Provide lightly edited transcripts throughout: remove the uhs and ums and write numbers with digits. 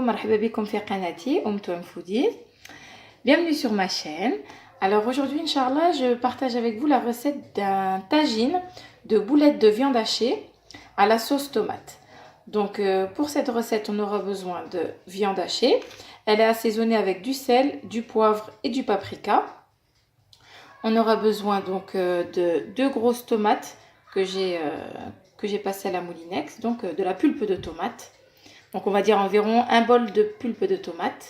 مرحبا بكم في قناتي Foodie. Bienvenue sur ma chaîne. Alors aujourd'hui, Inch'Allah, je partage avec vous la recette d'un tagine de boulettes de viande hachée à la sauce tomate. Donc pour cette recette, on aura besoin de viande hachée. Elle est assaisonnée avec du sel, du poivre et du paprika. On aura besoin donc de 2 grosses tomates que j'ai passées à la moulinex, donc de la pulpe de tomate. Donc on va dire environ un bol de pulpe de tomate.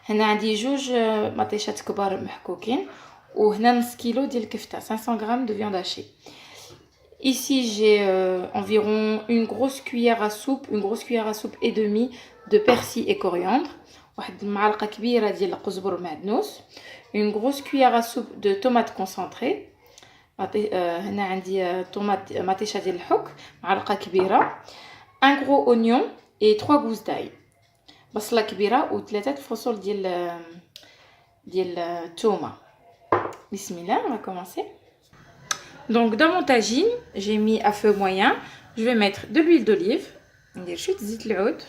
هنا عندي جوج مطيشات كبار محكوكين وهنا نص كيلو ديال الكفته 500 g de viande hachée. Ici j'ai environ une grosse cuillère à soupe et demie de persil et coriandre, واحد المعلقه كبيره ديال القزبر معدنوس, une grosse cuillère à soupe de tomates concentrées. هنا عندي طوماط مطيشه ديال الحك معلقه كبيره, un gros oignon et 3 gousses d'ail, بصله كبيره و3 فصول ديال الثومه. بسم الله, on va commencer. Donc dans mon tagine, j'ai mis à feu moyen, je vais mettre de l'huile d'olive, ندير شويه زيت العود.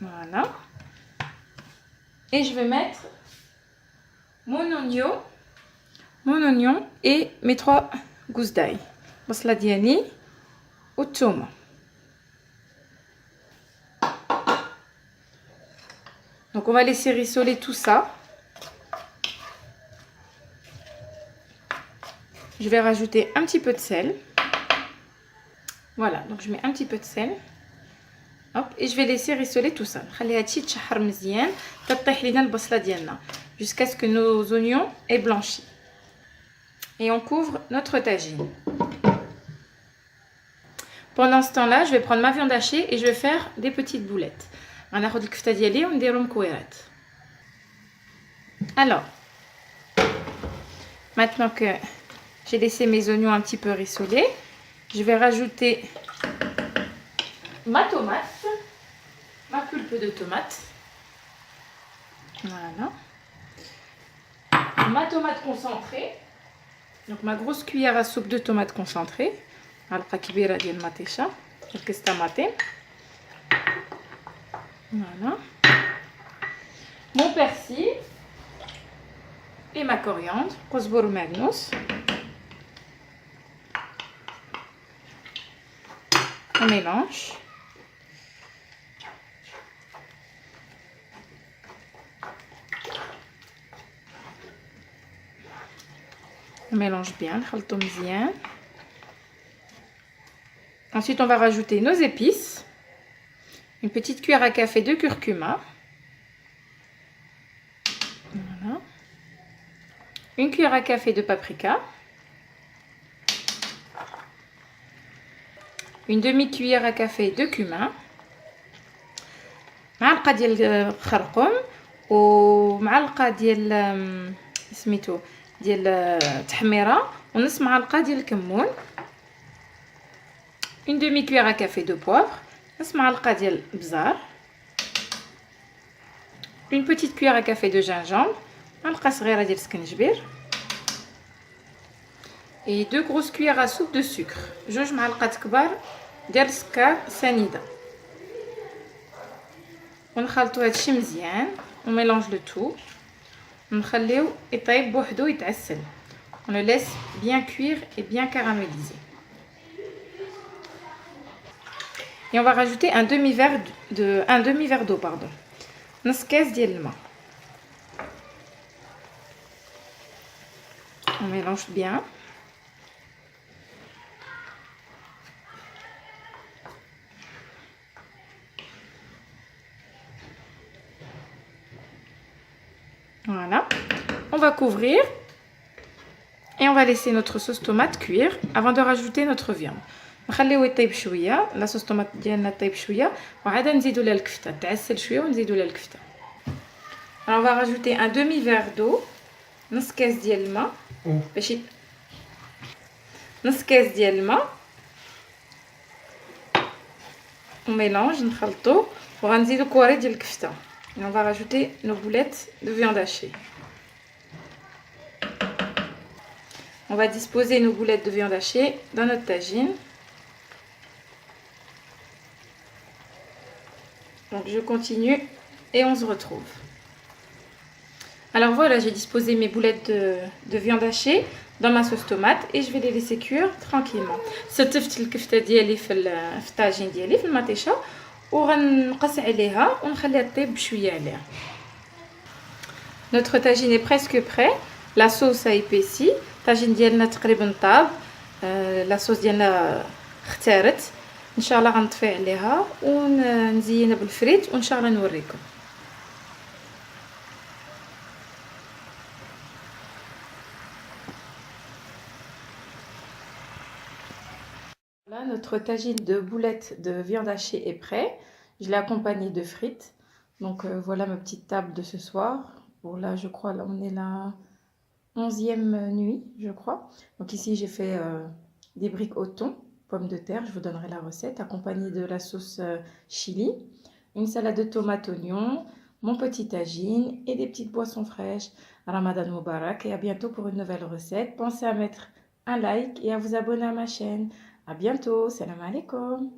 Voilà. Et je vais mettre mon oignon et mes 3 gousses d'ail, بصله ديالي والثومه. Donc on va laisser rissoler tout ça. Je vais rajouter un petit peu de sel. Voilà, donc je mets un petit peu de sel. Hop, et je vais laisser rissoler tout ça. نخليها تشحر مزيان تطيح لينا البصله ديالنا jusqu'à ce que nos oignons aient blanchi. Et on couvre notre tagine. Pendant ce temps-là, je vais prendre ma viande hachée et je vais faire des petites boulettes. غناخد الكفته ديالي ونديرهم كويرات. Alors, maintenant que j'ai laissé mes oignons un petit peu rissoler, je vais rajouter ma tomate, ma pulpe de tomate. Voilà. Ma tomate concentrée. Donc ma grosse cuillère à soupe de tomate concentrée. معلقه كبيره ديال المطيشه الكيس طماطم. Voilà. Mon persil et ma coriandre, قزبر ومعدنوس. On mélange. On mélange bien, نخلطو مزيان. Ensuite, on va rajouter nos épices. Une petite cuillère à café de curcuma. Voilà. Une cuillère à café de paprika. Une demi-cuillère à café de cumin. معلقة ديال الخرقوم ومعلقة ديال سميتو ديال التحميرة ونص معلقة ديال الكمون. Une demi-cuillère à café de poivre. نص معلقة ديال البزار. Une petite cuillère à café de gingembre. معلقة صغيرة ديال السكنجبير. Et 2 grosses cuillères à soupe de sucre. جوج معلقات كبار ديال السكر سنيدة. ونخلطو هادشي مزيان وميلونج لو تو ونخليو يطيب بوحدو يتعسل. On le laisse bien cuire et bien caraméliser. Et on va rajouter un demi-verre d'eau, pardon. نص كاس ديال الماء. On mélange bien. Voilà. On va couvrir et on va laisser notre sauce tomate cuire avant de rajouter notre viande. نخليوه يطيب شويه, لا صوص طوماط ديالنا طيب شويه وعاد نزيدو لها الكفته تعسل شويه ونزيدو لها الكفته. Alors on va rajouter un demi-verre d'eau, نص كاس ديال الماء باش نص كاس ديال الماء. On mélange, نخلطو وغنزيدو كواري ديال الكفته. Et on va rajouter nos boulettes de viande hachée. On va disposer nos boulettes de viande hachée dans notre tagine. Donc je continue et on se retrouve. Alors voilà, j'ai disposé mes boulettes de viande hachée dans ma sauce tomate et je vais les laisser cuire tranquillement. ستفت الكفته ديالي في الطاجين ديالي في المطيشه وغنقص عليها ونخليها تطيب بشويه عليها. Notre tagine est presque prêt. La sauce a épaissi. الطاجين ديالنا تقريبا طاب. La sauce ديالنا اختارت. ان شاء الله غنطفي عليها ونزينها بالفريت وان شاء الله نوريكم. Là, notre tagine de boulettes de viande hachée est prêt. Je l'ai accompagné de frites. Donc voilà ma petite table de ce soir. Bon là, je crois, là on est la 11e nuit, je crois. Donc ici, j'ai fait des briques au thon, pommes de terre, je vous donnerai la recette, accompagnée de la sauce chili, une salade de tomates oignons, mon petit tagine et des petites boissons fraîches. Ramadan Moubarak et à bientôt pour une nouvelle recette. Pensez à mettre un like et à vous abonner à ma chaîne. À bientôt, salam alaikum.